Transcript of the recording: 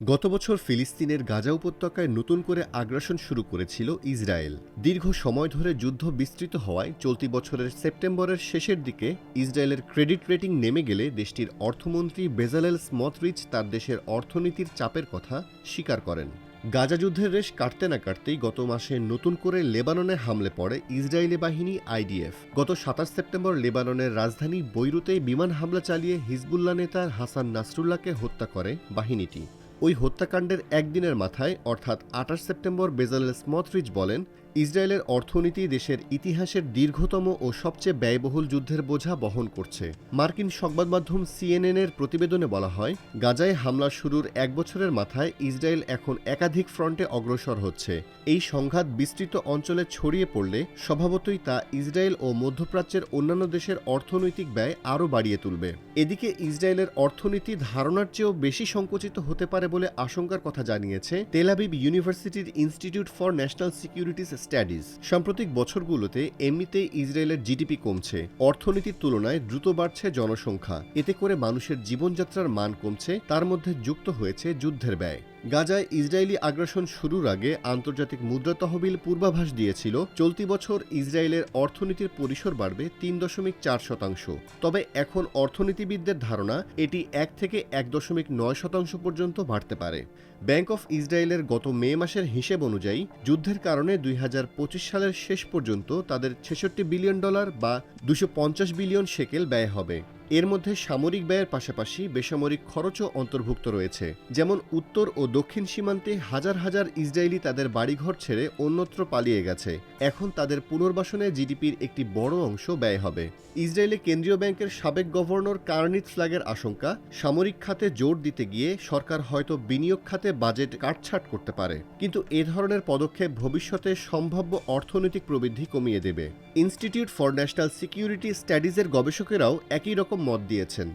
গত বছর ফিলিস্তিনের গাজা উপত্যকায় নতুন করে আগ্রাসন শুরু করেছিল ইসরায়েল। দীর্ঘ সময় ধরে যুদ্ধ বিস্তৃত হওয়ায় চলতি বছরের সেপ্টেম্বরের শেষের দিকে ইসরায়েলের ক্রেডিট রেটিং নেমে গেলে দেশটির অর্থমন্ত্রী বেজালেল স্মোটরিচ তার দেশের অর্থনীতির চাপের কথা স্বীকার করেন। গাজা যুদ্ধের রেশ কাটতে না কাটতেই গত মাসে নতুন করে লেবাননে হামলে পড়ে ইসরায়েলি বাহিনী আইডিএফ। গত ২৭ সেপ্টেম্বর লেবাননের রাজধানী বৈরুতে বিমান হামলা চালিয়ে হিজবুল্লাহ নেতা হাসান নাসরুল্লাহকে হত্যা করে বাহিনীটি। ওই হত্যাকাণ্ডের একদিনের মাথায় অর্থাৎ ২৮ সেপ্টেম্বর বেজালেল স্মোটরিচ বলেন, ইসরায়েলের অর্থনীতি দেশের ইতিহাসের দীর্ঘতম ও সবচেয়ে ব্যয়বহুল যুদ্ধের বোঝা বহন করছে। মার্কিন সংবাদ মাধ্যম সিএনএনের প্রতিবেদনে বলা হয়, গাজায় হামলা শুরুর এক বছরের মাথায় ইসরায়েল এখন একাধিক ফ্রন্টে অগ্রসর হচ্ছে। এই সংঘাত বিস্তৃত অঞ্চলে ছড়িয়ে পড়লে স্বভাবতই তা ইসরায়েল ও মধ্যপ্রাচ্যের অন্যান্য দেশের অর্থনৈতিক ব্যয় আরও বাড়িয়ে তুলবে। এদিকে ইসরায়েলের অর্থনীতি ধারণার চেয়েও বেশি সংকুচিত হতে পারে বলে আশঙ্কার কথা জানিয়েছে তেল আবিব ইউনিভার্সিটির institute for national securities studies. সাম্প্রতিক বছরগুলোতে এমনিতেই ইসরায়েলের জিডিপি কমছে, অর্থনীতির তুলনায় দ্রুত বাড়ছে জনসংখ্যা। এতে করে মানুষের জীবনযাত্রার মান কমছে, তার মধ্যে যুক্ত হয়েছে যুদ্ধের ব্যয়। গাজায় ইসরায়েলি আগ্রাসন শুরুর আগে আন্তর্জাতিক মুদ্রা তহবিল পূর্বাভাস দিয়েছিল চলতি বছর ইসরায়েলের অর্থনীতির পরিসর বাড়বে ৩.৪%। তবে এখন অর্থনীতিবিদদের ধারণা এটি ১ থেকে ১.৯% পর্যন্ত বাড়তে পারে। ব্যাংক অফ ইসরায়েলের গত মে মাসের হিসেব অনুযায়ী যুদ্ধের কারণে ২০২৫ সালের শেষ পর্যন্ত তাদের $৬৬ বিলিয়ন বা ২৫০ বিলিয়ন শেকেল ব্যয় হবে। এর মধ্যে সামরিক ব্যয়ের পাশাপাশি বেসামরিক খরচও অন্তর্ভুক্ত রয়েছে। যেমন উত্তর ও দক্ষিণ সীমান্তে হাজার হাজার ইসরায়েলি তাদের বাড়িঘর ছেড়ে অন্যত্র পালিয়ে গেছে। এখন তাদের পুনর্বাসনে জিডিপির একটি বড় অংশ ব্যয় হবে। ইসরায়েলে কেন্দ্রীয় ব্যাংকের সাবেক গভর্নর কার্নিট ফ্ল্যাগের আশঙ্কা, সামরিক খাতে জোর দিতে গিয়ে সরকার হয়তো বিনিয়োগ খাতে বাজেট কাটছাঁট করতে পারে। কিন্তু এ ধরনের পদক্ষেপ ভবিষ্যতে সম্ভাব্য অর্থনৈতিক প্রবৃদ্ধি কমিয়ে দেবে। ইনস্টিটিউট ফর ন্যাশনাল সিকিউরিটি স্টাডিজের গবেষকেরাও একই রকম মত দিয়েছেন।